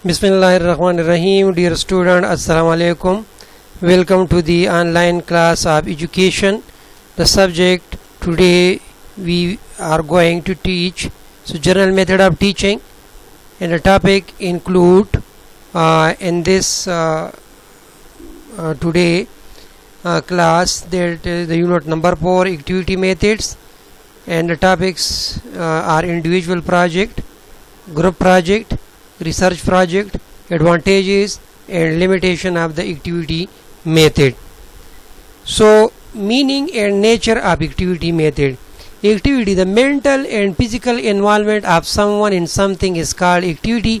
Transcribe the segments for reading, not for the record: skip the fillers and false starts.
Bismillahirrahmanirrahim. Dear student, Assalamu alaikum. Welcome to the online class of education. The subject today we are going to teach general method of teaching, and the topic include in this today class that is the unit number 4, activity methods, and the topics are individual project, group project, research project, advantages and limitation of the activity method. So meaning and nature of activity method. Activity, the mental and physical involvement of someone in something is called activity.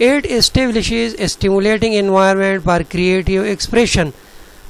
It establishes a stimulating environment for creative expression.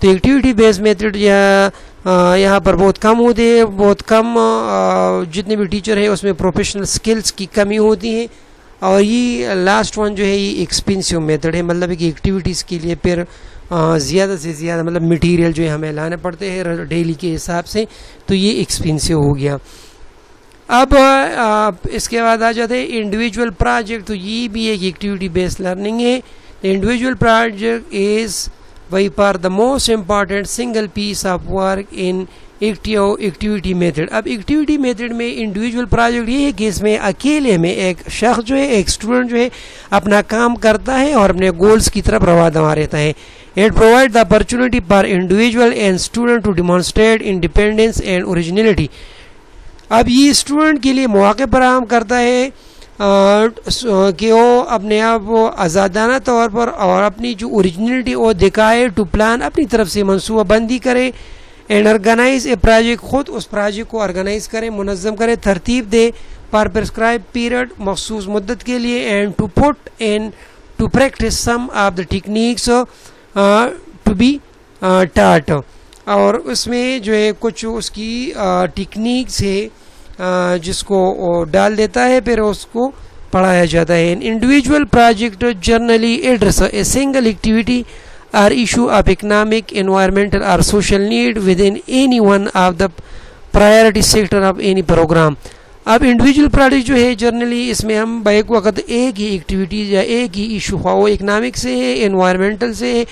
تو activity بیس method یہاں پر بہت کم ہوتے ہیں, بہت کم جتنے بھی teacher ہیں اس میں پروفیشنل سکلز کی کمی ہوتی ہے. اور یہ لاسٹ ون جو ہے یہ ایکسپینسو میتھڈ ہے, مطلب کہ ایکٹیویٹیز کے لیے پھر زیادہ سے زیادہ مطلب مٹیریل جو ہے ہمیں لانے پڑتے ہیں ڈیلی کے حساب سے, تو یہ ایکسپینسو ہو گیا. اب اس کے بعد آ جاتے ہیں انڈیویجول پروجیکٹ. تو یہ بھی ایک ایکٹیویٹی بیس لرننگ ہے. Individual project is by far the most important single piece of work in activity method. اب ایکٹیویٹی میتھڈ میں انڈیویجول پروجیکٹ یہ ہے کہ اس میں اکیلے میں ایک شخص جو ہے, ایک اسٹوڈنٹ جو ہے اپنا کام کرتا ہے اور اپنے گولز کی طرف رواں رہتا ہے. It provides the opportunity for individual and student to demonstrate independence and originality. اب یہ اسٹوڈنٹ کے لیے مواقع فراہم کرتا ہے کہ وہ اپنے آپ کو آزادانہ طور پر اور اپنی جو اوریجنلٹی وہ دکھائے, ٹو پلان اپنی طرف سے منصوبہ بندی کرے, اینڈ آرگنائز اے پروجیکٹ خود اس پروجیکٹ کو آرگنائز کرے, منظم کرے, ترتیب دے, پر پرسکرائب پیریڈ مخصوص مدت کے لیے, and to put and to practise some of the techniques to be taught. اور اس میں جو ہے کچھ اس کی ٹیکنیکس ہے جس کو وہ ڈال دیتا ہے, پھر اس کو پڑھایا جاتا ہے. Individual project generally address a single activity or issue of economic, environmental or social need within any one of the priority sector of any program. اب انڈیویجول پروجیکٹ جو ہے جرنلی اس میں ہم بیک وقت ایک ہی ایکٹیویٹیز یا ایک ہی ایشو ہوا, وہ اکنامک سے ہے, انوائرمنٹل سے ہے,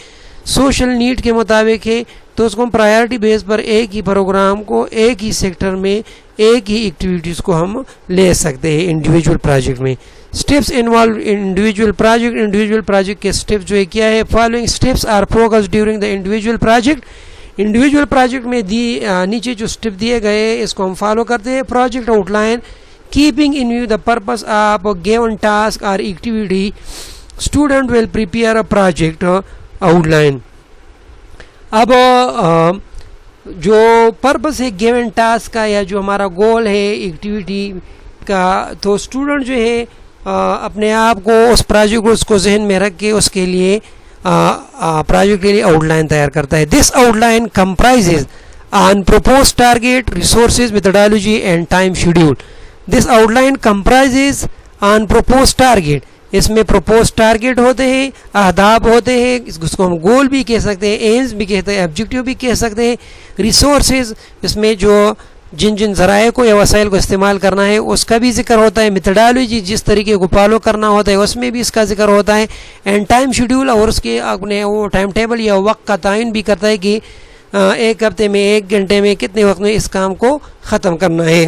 سوشل نیڈ کے مطابق ہے, تو اس کو ہم پرائیورٹی بیس پر ایک ہی پروگرام کو ایک ہی سیکٹر میں ایک ہی ایکٹیویٹیز کو ہم لے سکتے ہیں انڈیویجول پروجیکٹ میں. Steps involve individual project. Individual project کے اسٹیپس جو ہے کیا ہے, following steps are focus during the individual project. Individual project میں نیچے جو اسٹیپ دیے گئے اس کو ہم فالو کرتے ہیں. Project outline, keeping in view the purpose of given task اور activity, student will prepare a project outline. اب جو پرپز ہے گیون ٹاسک کا یا جو ہمارا گول ہے ایکٹیویٹی کا, تو اسٹوڈنٹ جو ہے اپنے آپ کو اس پروجیکٹ اس کو ذہن میں رکھ کے اس کے لیے پروجیکٹ کے لیے آؤٹ لائن تیار کرتا ہے. This outline comprises on propose target, resources, methodology and time schedule. This outline comprises on propose target. اس میں پروپوز ٹارگیٹ ہوتے ہیں, اہداف ہوتے ہیں, اس کو ہم گول بھی کہہ سکتے ہیں, ایمز بھی کہتے ہیں, آبجیکٹیو بھی کہہ سکتے ہیں. ریسورسز, اس میں جو جن ذرائع کو یا وسائل کو استعمال کرنا ہے اس کا بھی ذکر ہوتا ہے. میتھڈالوجی, جس طریقے کو فالو کرنا ہوتا ہے اس میں بھی اس کا ذکر ہوتا ہے. اینڈ ٹائم شیڈیول, اور اس کے اپنے وہ ٹائم ٹیبل یا وقت کا تعین بھی کرتا ہے کہ ایک ہفتے میں, ایک گھنٹے میں, کتنے وقت میں اس کام کو ختم کرنا ہے.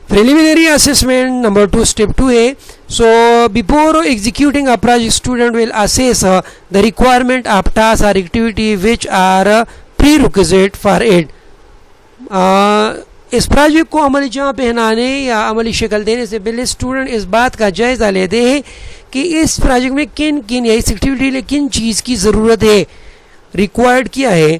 Preliminary assessment number 2, step 2 ہے. So before executing a project, student will assess the requirement of task or activity which are prerequisite for it. اس پروجیکٹ کو عملی جہاں پہنانے یا عملی شکل دینے سے پہلے اسٹوڈنٹ اس بات کا جائزہ لیتے ہیں کہ اس پروجیکٹ میں کن یا اس ایکٹیویٹی میں کن چیز کی ضرورت ہے, ریکوائرڈ کیا ہے.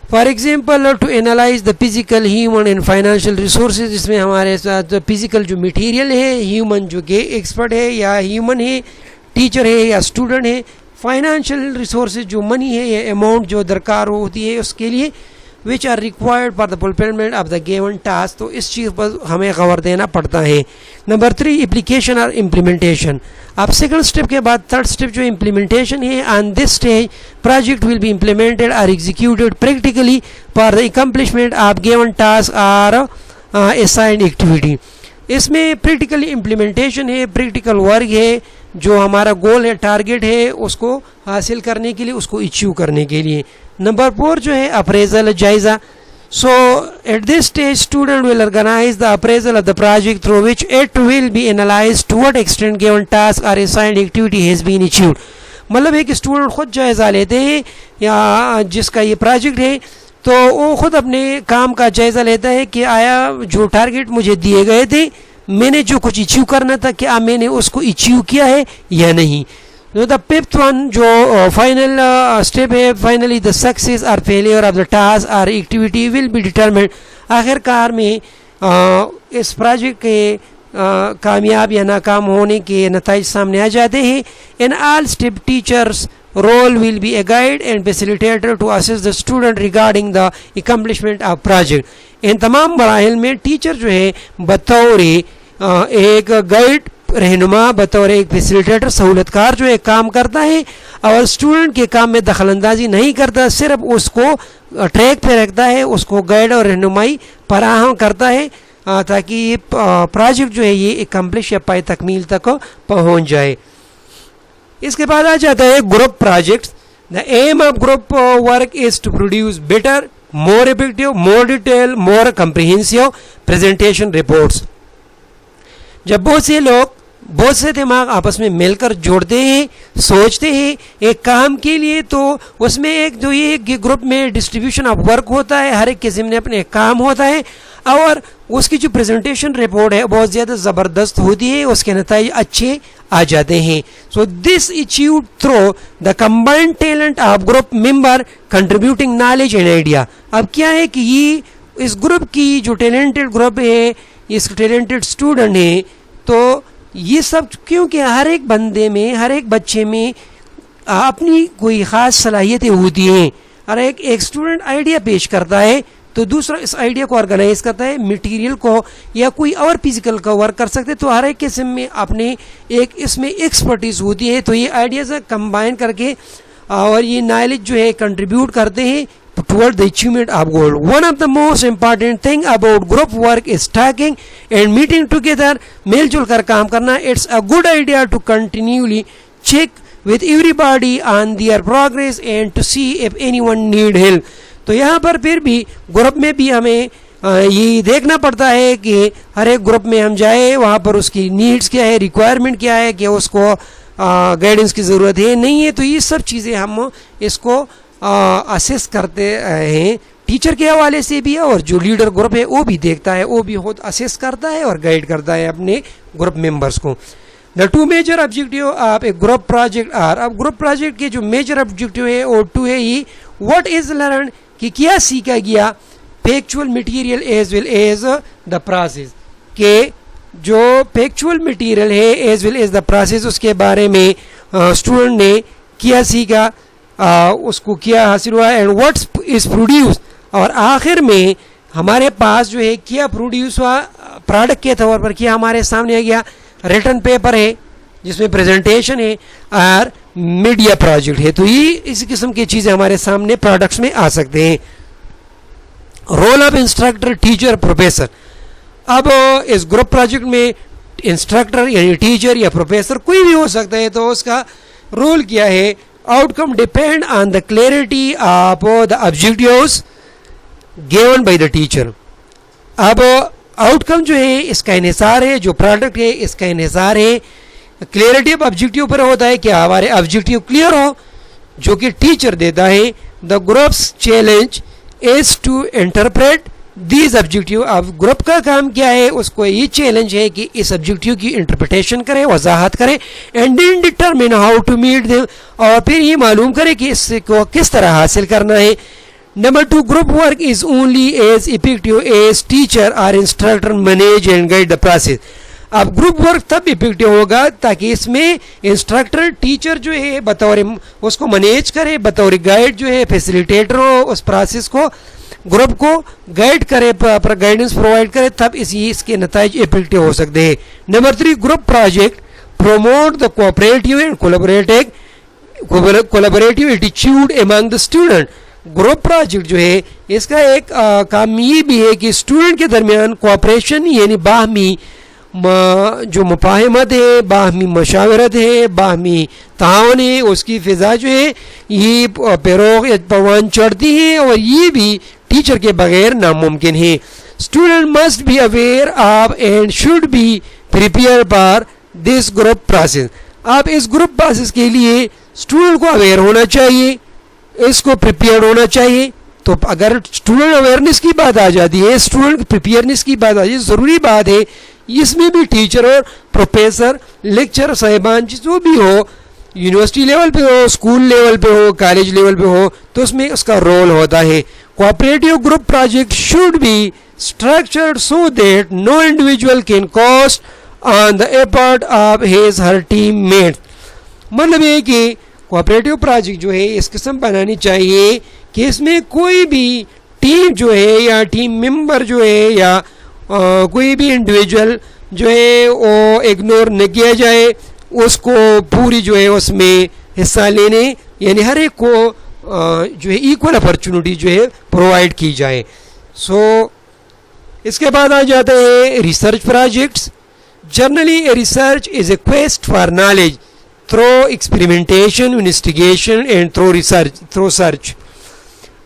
For example to analyse the physical, human and financial resources. اس میں ہمارے ساتھ فزیکل جو مٹیریل ہے, ہیومن جو کہ ایکسپرٹ ہے یا ہیومن ہے, ٹیچر ہے یا اسٹوڈنٹ ہے. فائنینشیل ریسورسز جو منی ہے یا اماؤنٹ جو درکار ہوتی ہے اس کے لیے, which are required for the fulfillment of the given task. تو اس چیز پر ہمیں غور دینا پڑتا ہے. نمبر 3, اپلیکیشن اور امپلیمنٹیشن. اب سیکنڈ اسٹیپ کے بعد تھرڈ اسٹیپ جو امپلیمنٹیشن ہے. On this stage project will be implemented اور executed practically for the accomplishment of given task اور اسائنڈ ایکٹیویٹی. اس میں پریکٹیکل امپلیمنٹیشن ہے, پریکٹیکل ورک ہے, جو ہمارا گول ہے, ٹارگیٹ ہے, اس کو حاصل کرنے کے لیے, اس کو اچیو کرنے کے لیے. نمبر 4 جو ہے اپریزل, جائزہ. So at this stage student will organise the appraisal of the project through which it will be analyse to what extent given task اور assigned activity has been achieved. مطلب ہے کہ اسٹوڈنٹ خود جائزہ لیتے ہیں, یا جس کا یہ پروجیکٹ ہے تو وہ خود اپنے کام کا جائزہ لیتا ہے کہ آیا جو ٹارگیٹ مجھے دیے گئے تھے, میں نے جو کچھ اچیو کرنا تھا, کیا میں نے اس کو اچیو کیا ہے یا نہیں. دا ففتھ ون جو فائنل اسٹیپ ہے, فائنلی دا سکسیز اور فیلئر آف دا ٹاسک اور ایکٹیویٹی ول بی ڈیٹرمنڈ. آخر کار میں اس پروجیکٹ کے کامیاب یا ناکام ہونے کے نتائج سامنے آ جاتے ہیں. In all step teachers role will be a guide and facilitator to assist the student regarding the accomplishment of project. ان تمام مراحل میں ٹیچر جو ہے بطور ایک گائیڈ رہنما، بطور ایک فیسیلیٹیٹر سہولت کار جو ہے کام کرتا ہے اور اسٹوڈنٹ کے کام میں دخل اندازی نہیں کرتا، صرف اس کو ٹریک پہ رکھتا ہے، اس کو گائیڈ اور رہنمائی فراہم کرتا ہے تاکہ یہ پروجیکٹ جو ہے یہ اکمپلش یا پائے تکمیل تک پہنچ جائے. اس کے بعد آ جاتا ہے group projects. The aim of group work is to produce better, more effective, more detailed, more comprehensive presentation reports. جب بہت سے لوگ، بہت سے دماغ آپس میں مل کر جوڑتے ہیں، سوچتے ہیں ایک کام کے لیے، تو اس میں ایک جو یہ گروپ میں ڈسٹریبیوشن آف ورک ہوتا ہے، ہر ایک کے ذمہ اپنے کام ہوتا ہے اور اس کی جو پریزنٹیشن رپورٹ ہے بہت زیادہ زبردست ہوتی ہے، اس کے نتائج اچھے آ جاتے ہیں. So this achieved through the combined talent of group member contributing knowledge and idea. اب کیا ہے کہ یہ اس گروپ کی جو ٹیلنٹڈ گروپ ہے، اس ٹیلنٹڈ اسٹوڈنٹ ہے، تو یہ سب کیونکہ ہر ایک بندے میں، ہر ایک بچے میں اپنی کوئی خاص صلاحیتیں ہوتی ہیں، اور ایک اسٹوڈنٹ آئیڈیا پیش کرتا ہے تو دوسرا اس آئیڈیا کو آرگنائز کرتا ہے، مٹیریل کو یا کوئی اور فزیکل کا ورک کر سکتے، تو ہر ایک قسم میں اپنے ایک اس میں ایکسپرٹیز ہوتی ہے. تو یہ آئیڈیاز کمبائن کر کے اور یہ نالج جو ہے کنٹریبیوٹ کرتے ہیں toward the achievement of goal. One of the most important thing about group work is talking and meeting together. مل جل کر کام کرنا. It's a good idea to continually check with everybody on their progress and to see if anyone need help. تو یہاں پر پھر بھی group میں بھی ہمیں یہ دیکھنا پڑتا ہے کہ ہر ایک گروپ میں ہم جائیں، وہاں پر اس کی نیڈس کیا ہے، ریکوائرمنٹ کیا ہے، کہ اس کو گائیڈنس کی ضرورت ہے نہیں ہے. تو یہ سب چیزیں ہم اس کو اسیس کرتے ہیں ٹیچر کے حوالے سے بھی، اور جو لیڈر گروپ ہے وہ بھی دیکھتا ہے، وہ بھی خود اسیس کرتا ہے اور گائیڈ کرتا ہے اپنے گروپ ممبرس کو. The two major objective of a group project are. اب گروپ پروجیکٹ کے جو میجر آبجیکٹیو ہے اور ٹو ہے یہ واٹ از لرنڈ، کہ کیا سیکھا گیا، factual material as well as the process, کہ جو فیکچوئل مٹیریل ہے as well as the process اس کے بارے میں اسٹوڈنٹ نے کیا سیکھا، اس کو کیا حاصل ہوا، اینڈ واٹس از پروڈیوس، اور آخر میں ہمارے پاس جو ہے کیا پروڈیوس ہوا پروڈکٹ کے طور پر، کیا ہمارے سامنے آ گیا، ریٹن پیپر ہے جس میں پریزنٹیشن ہے اور میڈیا پروجیکٹ ہے. تو یہ اسی قسم کی چیزیں ہمارے سامنے پروڈکٹس میں آ سکتے ہیں. Role of instructor, teacher, professor. اب اس گروپ پروجیکٹ میں انسٹرکٹر یعنی ٹیچر یا پروفیسر کوئی بھی ہو سکتا ہے، تو اس کا رول کیا ہے. Out come depend on the clarity of the objectives given by the teacher. اب آؤٹ کم جو ہے اس کا انحصار ہے، جو پروڈکٹ ہے اس کا انحصار ہے کلیئرٹی آف آبجیکٹیو پر ہوتا ہے کہ ہمارے آبجیکٹیو کلیئر ہو جو کہ ٹیچر دیتا ہے. The group's challenge is to interpret these objective. اب گروپ کا کام کیا ہے، اس کو یہ چیلنج ہے کہ اس آبجیکٹیو کی انٹرپریٹیشن کرے، وضاحت کرے، and then determine how to meet them, اور پھر یہ معلوم کرے کہ اس کو کس طرح حاصل کرنا ہے. Number 2، group work is only as effective as teacher اور instructor manage and guide the process. اب گروپ ورک تب افیکٹو ہوگا تاکہ اس میں انسٹرکٹر ٹیچر جو ہے بطور اس کو مینیج کرے، بطور گائیڈ جو ہے فیسیلیٹیٹر ہو، اس پروسیس کو گروپ کو گائیڈ کرے، پر گائیڈنس پرووائڈ کرے، تب اس کے نتائج افیکٹو ہو سکتے ہیں. Number 3، group project promote the cooperative and collaborative ایٹیچیوڈ among the student. Group project جو ہے اس کا ایک کام یہ بھی ہے کہ اسٹوڈنٹ کے درمیان کوآپریشن یعنی باہمی جو مفاہمت ہے، باہمی مشاورت ہے، باہمی تعاون ہے، اس کی فضا جو ہے یہ پیروغ پروان چڑھتی ہے، اور یہ بھی ٹیچر کے بغیر ناممکن ہے. Student must be aware of and should be prepared for this group process. آپ اس گروپ پروسیس کے لیے اسٹوڈنٹ کو اویئر ہونا چاہیے، اس کو پریپیئر ہونا چاہیے. تو اگر اسٹوڈنٹ اویئرنیس کی بات آ جاتی ہے، اسٹوڈنٹ پریپیئرنیس کی بات آ جاتی ہے، ضروری بات ہے اس میں بھی ٹیچر اور پروفیسر، لیکچر صاحبان جو بھی ہو، یونیورسٹی لیول پہ ہو، اسکول لیول پہ ہو، کالج لیول پہ ہو، تو اس میں اس کا رول ہوتا ہے. Cooperative group project should be structured so that no individual can coast on the effort of his her team mate. مطلب یہ کہ کوآپریٹو پروجیکٹ جو ہے اس قسم بنانی چاہیے کہ اس میں کوئی بھی ٹیم جو ہے یا ٹیم ممبر جو ہے یا کوئی بھی انڈیویجول جو ہے وہ اگنور نہ کیا جائے, اس کو پوری جو ہے اس میں حصہ لینے, یعنی ہر ایک کو جو ہے ایکول اپرچونٹی جو ہے پرووائڈ کی جائے. سو اس کے بعد آ جاتے ہیں research projects. Generally a research is a quest for knowledge through experimentation, investigation and through search.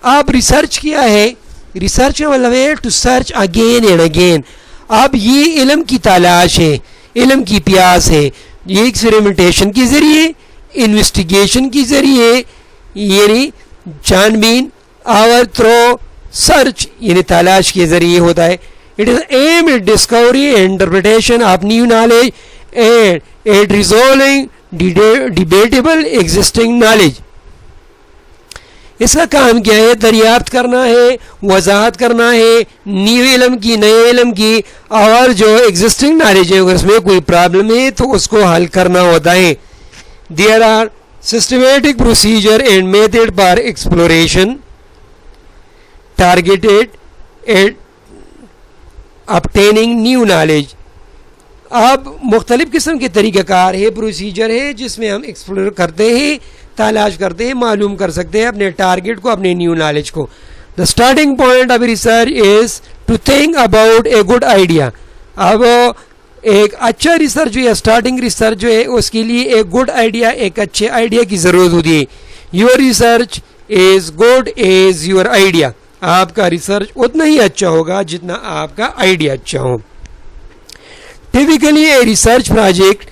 اب ریسرچ کیا ہے؟ ریسرچ کا مطلب ہے to search again and again. اب یہ علم کی تلاش ہے, علم کی پیاس ہے. یہ ایکسپریمنٹیشن کے ذریعے, انویسٹیگیشن کے ذریعے یعنی جان بین, اور تھرو سرچ یعنی تلاش کے ذریعے ہوتا ہے. It is aimed at discovery and interpretation of new knowledge and at resolving debatable existing knowledge. اس کا کام کیا ہے؟ دریافت کرنا ہے, وضاحت کرنا ہے نیو علم کی, نئے علم کی, اور جو ایگزسٹنگ نالج ہے اگر اس میں کوئی پرابلم ہے تو اس کو حل کرنا ہوتا ہے. There are systematic procedure and method for exploration targeted at obtaining new knowledge. اب مختلف قسم کے طریقہ کار ہے, پروسیجر ہے جس میں ہم ایکسپلور کرتے ہیں, تلاش کرتے ہیں, معلوم کر سکتے ہیں اپنے ٹارگیٹ کو, اپنے نیو نالج کو. The starting point of research is to think about a good idea. اب ایک اچھا ریسرچ یا اسٹارٹنگ ریسرچ جو ہے اس کے لیے ایک گڈ آئیڈیا, ایک اچھے آئیڈیا کی ضرورت ہوتی ہے. Your research is good as your idea. آپ کا ریسرچ اتنا ہی اچھا ہوگا جتنا آپ کا آئیڈیا اچھا ہو. Typically a research project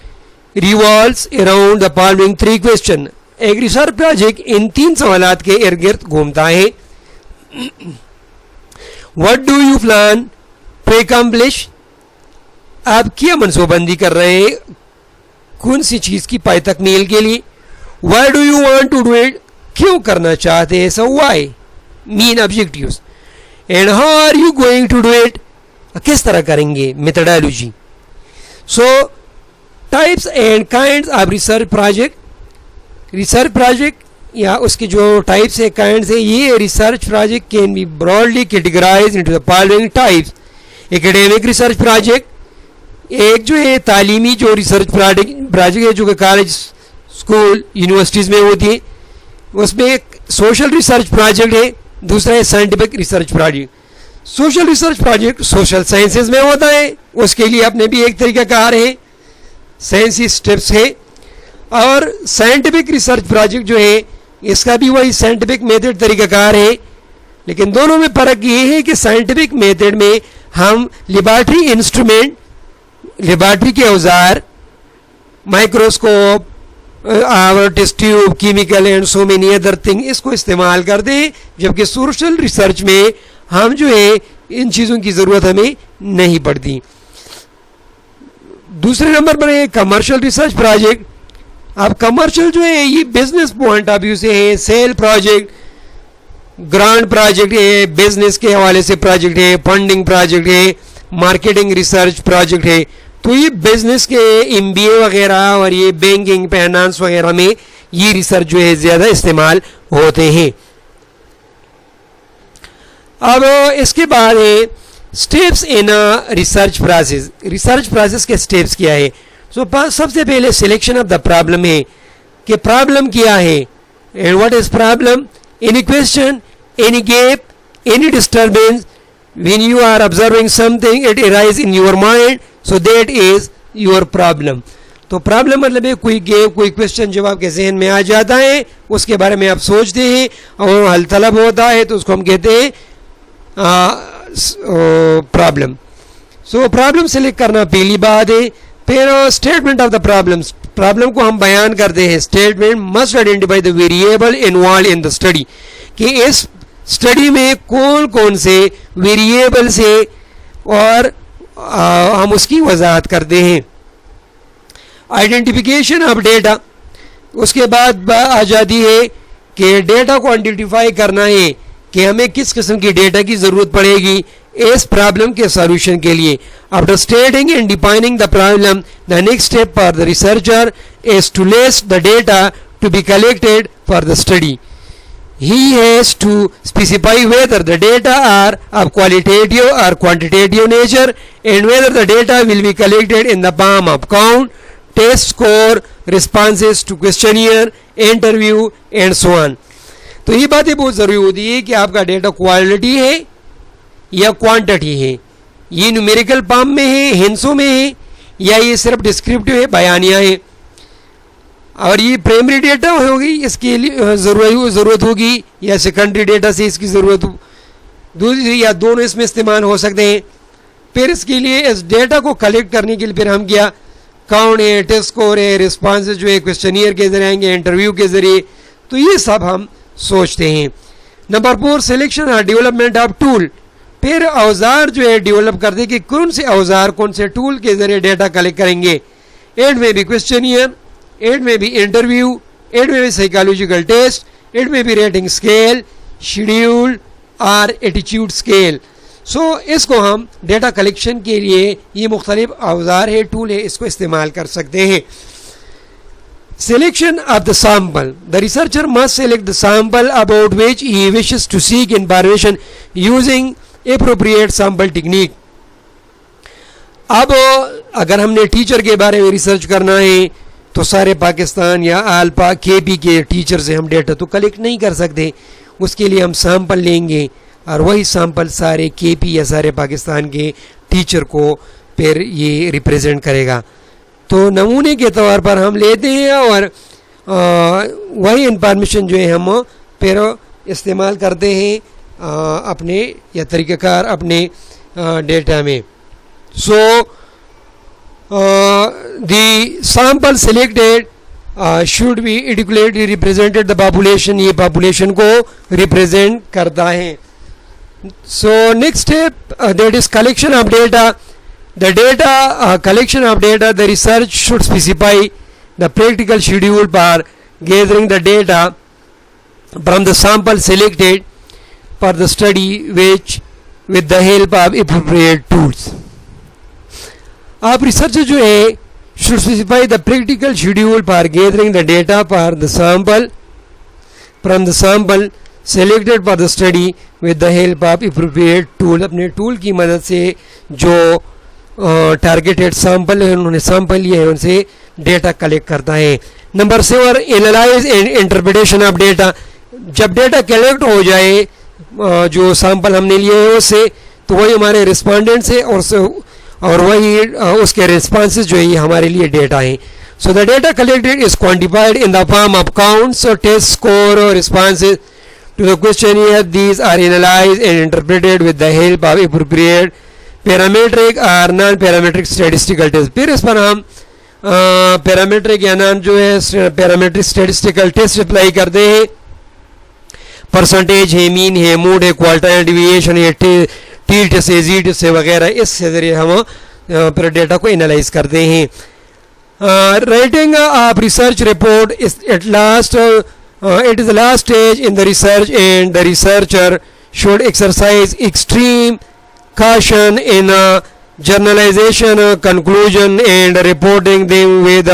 revolves around the following 3 question. ایک ریسرچ پروجیکٹ ان 3 سوالات کے ارد گرد گھومتا ہے. What do you plan to accomplish? آپ کیا منصوبہ بندی کر رہے ہیں کون سی چیز کی پائے تکمیل کے لیے؟ Why do you want to do it? کیوں کرنا چاہتے ہیں؟ So why main objectives. And how are you going to do it? کس طرح کریں گے؟ Methodology. So types and kinds of research project. Research project یا اس کے جو ٹائپس ہے, کائنڈز ہے, یہ research project can be broadly categorised into the following types. Academic research project, ایک جو ہے تعلیمی جو ریسرچ پروجیکٹ ہے جو کہ کالج, اسکول, یونیورسٹیز میں ہوتی ہے, اس میں ایک سوشل ریسرچ پروجیکٹ ہے, دوسرا ہے scientific research project. Social research project social sciences میں ہوتا ہے, اس کے لیے اپنے بھی ایک طریقہ کار ہے, سائنسی اسٹیپس ہے. اور سائنٹیفک ریسرچ پروجیکٹ جو ہے اس کا بھی وہی سائنٹیفک میتھڈ طریقہ کار ہے, لیکن دونوں میں فرق یہ ہے کہ سائنٹیفک میتھڈ میں ہم لیبارٹری انسٹرومنٹ, لیبارٹری کے اوزار, microscope, test tube, chemical and so many other thing اس کو استعمال کرتے ہیں, جبکہ سوشل ریسرچ میں ہم جو ہے ان چیزوں کی ضرورت ہمیں نہیں پڑتی. دوسرے نمبر پر ہے کمرشل ریسرچ پروجیکٹ. اب کمرشل جو ہے یہ بزنس پوائنٹ آف ویو سے ہے, سیل پروجیکٹ, گرانٹ پروجیکٹ ہے, بزنس کے حوالے سے پروجیکٹ ہے, فنڈنگ پروجیکٹ ہے, مارکیٹنگ ریسرچ پروجیکٹ ہے. تو یہ بزنس کے MBA وغیرہ اور یہ بینکنگ, فائنانس وغیرہ میں یہ ریسرچ جو ہے زیادہ استعمال ہوتے ہیں. اب اس کے بعد ہے steps in research process. Research process کے اسٹیپس کیا ہے؟ سب سے پہلے سلیکشن آف دا پرابلم ہے کہ پرابلم کیا ہے, and what is problem, any question, any gap, any disturbance when you are observing something it arise in your mind, so that is your problem. تو problem مطلب ہے کوئی gap, کوئی question جب آپ کے ذہن میں آ جاتا ہے, اس کے بارے میں آپ سوچتے ہیں اور حل طلب ہوتا ہے, تو اس کو ہم کہتے ہیں پرابلم. سو پرابلم سلیکٹ کرنا پہلی بات ہے. پھر statement of the problems, problem کو ہم بیان کرتے ہیں. Statement must identify the variable involved in the study, کہ اس اسٹڈی میں کون کون سے ویریبلس ہے اور ہم اس کی وضاحت کرتے ہیں. آئیڈینٹیفیکیشن آف ڈیٹا, اس کے بعد آ جاتی ہے کہ ڈیٹا کو آئیڈینٹیفائی کرنا ہے کہ ہمیں کس قسم کی ڈیٹا کی ضرورت پڑے گی اس پرابلم کے سولوشن کے لیے. After stating and defining the problem, the next step for the researcher is to list the data to be collected for the study. He has to specify whether the data are of qualitative or quantitative nature and whether the data will be collected in the form of count, test score, responses to questionnaire, interview and so on. تو یہ باتیں بہت ضروری ہوتی ہے کہ آپ کا ڈیٹا کوالٹی ہے یا کوانٹٹی ہے, یہ نومیریکل فارم میں ہے, ہنسوں میں ہے, یا یہ صرف ڈسکرپٹیو ہے, بیانیہ ہے. اور یہ پرائمری ڈیٹا ہوگی, اس کے لیے ضرورت ہوگی, یا سیکنڈری ڈیٹا سے اس کی ضرورت دوسری, یا دونوں اس میں استعمال ہو سکتے ہیں. پھر اس کے لیے اس ڈیٹا کو کلیکٹ کرنے کے لیے پھر ہم کیا, کاؤنٹ ہے, ٹیسٹ اسکور ہے, رسپانسز جو ہے کوشچنیئر کے ذریعے آئیں گے, انٹرویو کے ذریعے. تو یہ سب ہم سوچتے ہیں. نمبر 4, سلیکشن اور ڈیولپمنٹ آف ٹول. پھر اوزار جو ہے ڈیولپ کرتے کہ کون سے اوزار کون سے ٹول کے ذریعے ڈیٹا کلیکٹ کریں گے. ایٹ میں بھی کوشچنیئر, ایٹ میں بھی انٹرویو, ایٹ میں بھی سائیکالوجیکل ٹیسٹ, ایٹ میں بھی ریٹنگ اسکیل, شیڈیول اور ایٹیچیوڈ اسکیل. سو اس کو ہم ڈیٹا کلیکشن کے لیے یہ مختلف اوزار ہے, ٹول ہے, اس کو استعمال کر سکتے ہیں. Selection of the sample. The researcher must select the sample about which he wishes to seek information using appropriate sample technique. اب اگر ہم نے ٹیچر کے بارے میں ریسرچ کرنا ہے تو سارے پاکستان یا آلپا کے پی کے ٹیچر سے ہم ڈیٹا تو کلیکٹ نہیں کر سکتے. اس کے لیے ہم سیمپل لیں گے اور وہی سیمپل سارے کے پی یا سارے پاکستان کے ٹیچر کو پھر یہ ریپریزنٹ کرے گا. تو نمونے کے طور پر ہم لیتے ہیں اور وہی انفارمیشن جو ہے ہم پھر استعمال کرتے ہیں اپنے یا طریقہ کار اپنے ڈیٹا میں. So the sample selected should be adequately represented the population, یہ پاپولیشن کو ریپریزینٹ کرتا ہے. So next step that is collection of data. The data collection of data, the research should specify the practical schedule for gathering the data from the sample selected for the study, which with the help of appropriate tools. آپ researcher جو ہے should specify the practical schedule for gathering the data for the sample from the sample selected for the study with the help of appropriate tool. اپنے tool کی مدد سے جو targeted sample ہے انہوں نے سیمپل لیے ہیں ان سے ڈیٹا کلیکٹ کرتا ہے. Number 7, analyse and interpretation of data. جب ڈیٹا کلیکٹ ہو جائے جو سیمپل ہم نے لیے ہیں اس سے, تو وہی ہمارے رسپونڈنٹس ہیں اور وہی اس کے ریسپانسز جو ہے یہ ہمارے لیے ڈیٹا ہیں. So the data collected is quantified in the form of counts, test score, responses to the questionnaire. These are analysed and interpreted with the help of appropriate parametric اور نان پیرامیٹرک اسٹیٹسٹیکل ٹیسٹ. پھر اس پر ہم parametric یا نان جو ہے parametric statistical test apply کرتے ہیں. Percentage ہے, مین ہے, موڈ ہے, کوالٹائل ڈیویشن ہے, ٹی ٹیسٹ ہے, زی ٹیسٹ ہے وغیرہ. اس کے ذریعے ہم پھر ڈیٹا کو انالائز کرتے ہیں. Writing of research report at last it is the last stage in the research, and the researcher should exercise extreme caution in journalization, conclusion, and reporting them with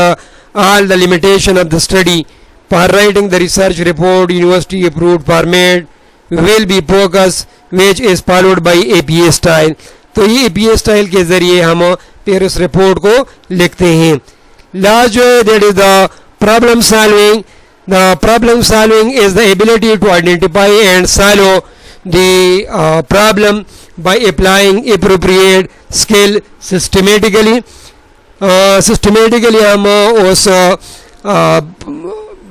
all the limitation of the study. For writing the research report, university approved format will be focus, which is followed by APA style. تو یہ APA style کے ذریعے ہم پھر اس report کو لکھتے ہیں. Last جو ہے that is the problem solving. The problem solving is the ability to identify and solve the problem by applying appropriate skill systematically. Systematically ہم اس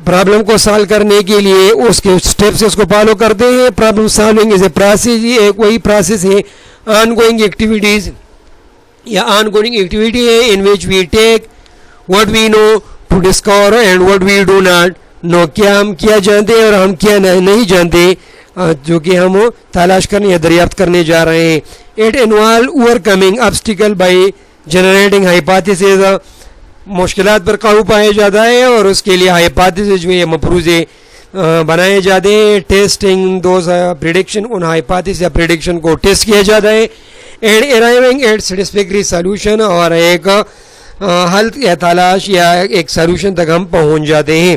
پرابلم کو سالو کرنے کے لیے اس کے اسٹیپس اس کو فالو کرتے ہیں. Problem solving is a process, یہ ایک وہی پروسیس ہے, آن گوئنگ ایکٹیویٹیز یا آن گوئنگ ایکٹیویٹی ہے ان وچ وی ٹیک what we know to discover and what we do not know. کیا ہم کیا جانتے ہیں اور ہم کیا نہیں جانتے, جو کہ ہم تلاش کرنے یا دریافت کرنے جا رہے ہیں. It involves overcoming obstacle by generating hypothesis. مشکلات پر قابو پایا جاتا ہے اور اس کے لیے ہائپوتھیسز جو ہے مفروضے بنائے جاتے ہیں. ٹیسٹنگ دوز پریڈکشن, ان ہائپوتھیسز یا پریڈکشن کو ٹیسٹ کیا جاتا ہے. And arriving at satisfactory solution, اور ایک حل یا تلاش یا ایک سولوشن تک ہم پہنچ جاتے ہیں.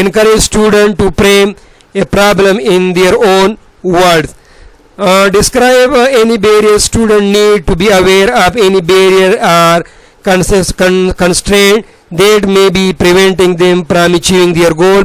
Encourage student to frame a problem in their own words. Describe any barrier. Student need to be aware of any barrier or constraint that may be preventing them from achieving their goal.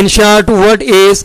In short, what is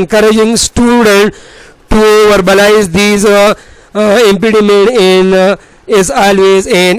Encouraging student to verbalize these impediment is always an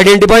Identify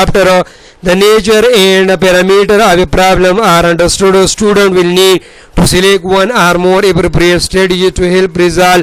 After the nature and parameter of a problem are understood, student will need to select one or more appropriate strategy to help resolve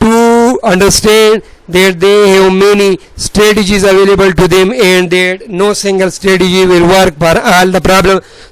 to understand that they have many strategies available to them and that no single strategy will work for all the problem.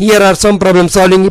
Here are some problem solving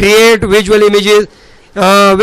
Create visual images.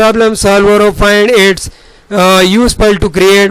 problem solver find its useful to create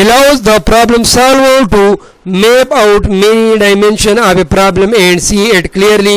allows the problem solver to map out many dimension of a problem and see it clearly.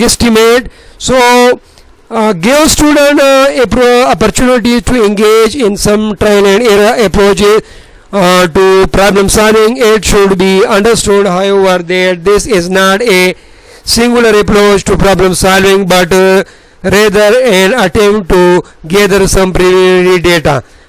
guesstimate. So give student opportunity to engage in some trial and error approaches to problem solving. It should be understood, however, that this is not a singular approach to problem solving but rather an attempt to gather some preliminary data.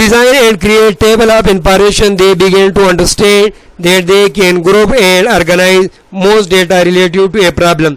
design and create table of information, they begin to understand that they can group and organize most data relative to a problem.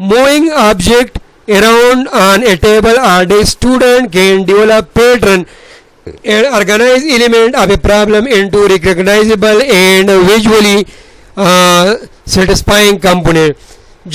moving object around on a table or the student can develop pattern and organize element of a problem into recognizable and visually satisfying component.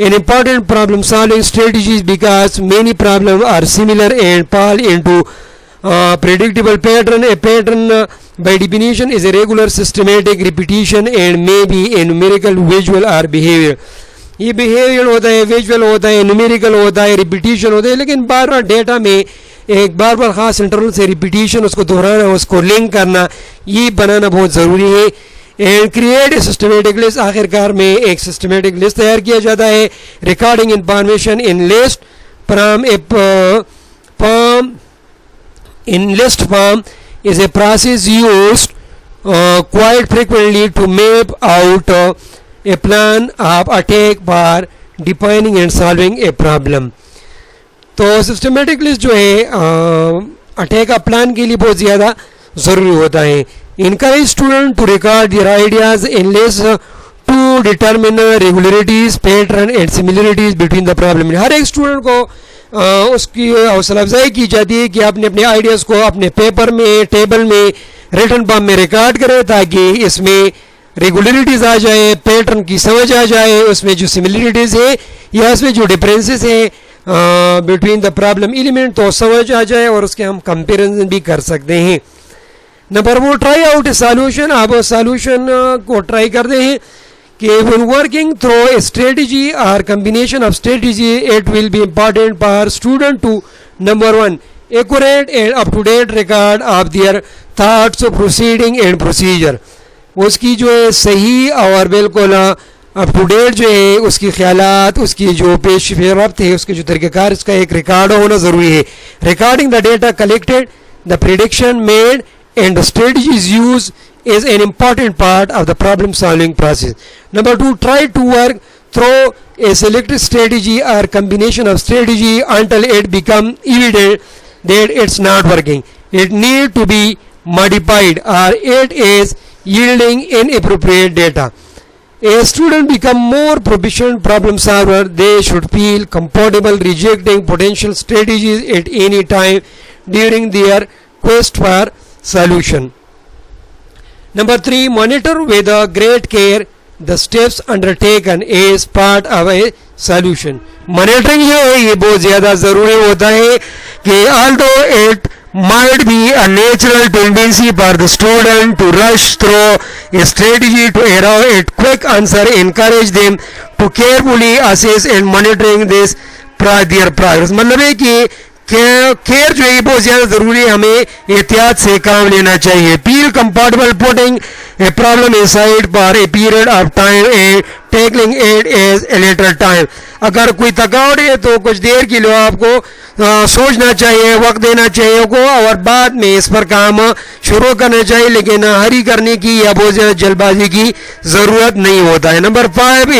an important problem solving strategies because many problems are similar and fall into predictable pattern. A pattern by definition is a regular systematic repetition and may be a numerical, visual or behavior. یہ behaviour ہوتا ہے, visual ہوتا ہے, numerical ہوتا ہے, repetition ہوتا ہے, لیکن بار بار ڈیٹا میں ایک بار خاص انٹرول سے ریپیٹیشن, اس کو دہرانا, اس کو لنک کرنا, یہ بنانا بہت ضروری ہے. And create a systematic list, آخر کار میں ایک سسٹمیٹک لسٹ تیار کیا جاتا ہے. Recording information in list from a form in list form is a process used quite frequently to map out a plan of attack for defining and solving a problem. تو systematic list جو ہے attack کا plan کے لیے بہت زیادہ ضروری ہوتا ہے. Encourage student to record their ideas in list to determine regularities, pattern and similarities between the problem. ہر ایک اسٹوڈنٹ کو اس کی حوصلہ افزائی کی جاتی ہے کہ آپ نے اپنے آئیڈیاز کو اپنے پیپر میں, ٹیبل میں, ریٹن فارم میں ریکارڈ کرے, تاکہ اس میں ریگولریٹیز آ جائے, پیٹرن کی سمجھ آ جائے, اس میں جو سملریٹیز ہے یا اس میں جو ڈفرینسز ہیں بٹوین دا پرابلم ایلیمنٹ تو سمجھ آ جائے, اور اس کے ہم کمپیریزن بھی کر سکتے ہیں. Number 4, try out a solution. آپ سالوشن کو ٹرائی کرتے ہیں کہ when working through a strategy or combination of strategy, it will be important for student to number 1 accurate and up-to-date record of their thoughts, proceeding and procedure. اس کی جو ہے صحیح اور بالکل اپ ٹو ڈیٹ جو ہے اس کی خیالات, اس کی جو پیش رفت ہے, اس کے جو طریقہ کار, اس کا ایک ریکارڈ ہونا ضروری ہے. Recording the data collected, the prediction made and the strategies used is an important part of the problem solving process. Number 2, try to work through a selected strategy or combination of strategy until it become evident that it's not working. It need to be modified or it is yielding inappropriate data. A student become more proficient problem solver, they should feel comfortable rejecting potential strategies at any time during their quest for solution. Number 3, monitor with great care the steps undertaken as part of a solution. Monitoring جو ہے یہ بہت زیادہ ضروری ہوتا ہے کہ although it might be a natural tendency for the student to rush through a strategy to arrive at quick answer, encourage them to carefully assess and monitoring this their progress. مطلب ہے کہ کیئر جو ہے بہت زیادہ ضروری ہے, ہمیں احتیاط سے کام لینا چاہیے. Feel comfortable putting a problem inside for a period of time and tackling it as a later time. اگر کوئی تھکاوٹ ہے تو کچھ دیر کے لیے آپ کو سوچنا چاہیے, وقت دینا چاہیے کو, اور بعد میں اس پر کام شروع کرنا چاہیے, لیکن ہری کرنے کی یا بہت زیادہ جلد بازی کی ضرورت نہیں ہوتا ہے. Number 5,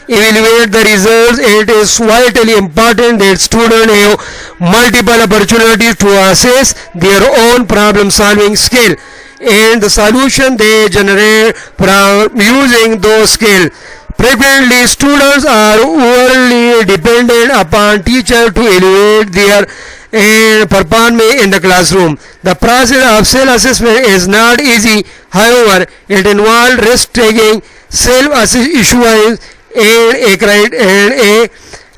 evaluate the results. It is vitally important that students have multiple opportunities to assess their own problem solving skill and the solution they generate from using those skills. Frequently, students are overly dependent upon teachers to evaluate their performance in the classroom. The process of self-assessment is not easy. However, it involves risk-taking, self-assurance, and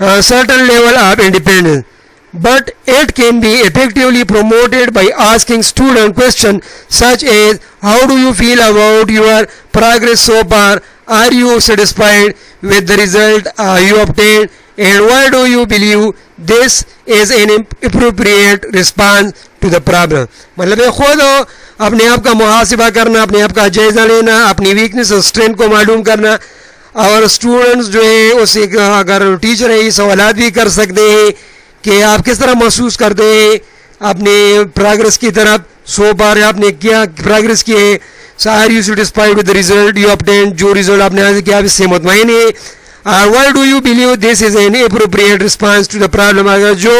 a certain level of independence. But it can be effectively promoted by asking student questions such as, how do you feel about your progress so far? Are you satisfied with the result you obtained? And why do you believe this is an appropriate response to the problem? مطلب خود اپنے آپ کا محاسبہ کرنا, اپنے آپ کا جائزہ لینا, اپنی ویکنس اور اسٹرینتھ کو معلوم کرنا, اور اسٹوڈنٹس جو ہے اس اگر ٹیچر ہے یہ سوالات بھی کر سکتے ہیں کہ آپ کس طرح محسوس کرتے ہیں اپنے پروگرس کی طرف. سو بار آپ نے کیا پروگرس کی ہے, are you satisfied with result you obtained, جو ریزلٹ آپ نے حاصل کیا آپ اس سے مطمئن ہے. Why do you believe this is an appropriate response to the problem. اگر جو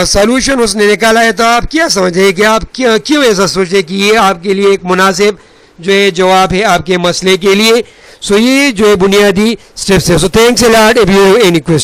سولوشن اس نے نکالا ہے تو آپ کیا سمجھیں کہ آپ کیوں ایسا سوچیں کہ یہ آپ کے لیے ایک مناسب جو ہے جواب ہے آپ کے مسئلے کے لیے. سو یہ جو ہے بنیادی اسٹیپس ہے. So thanks a lot. If you have any question.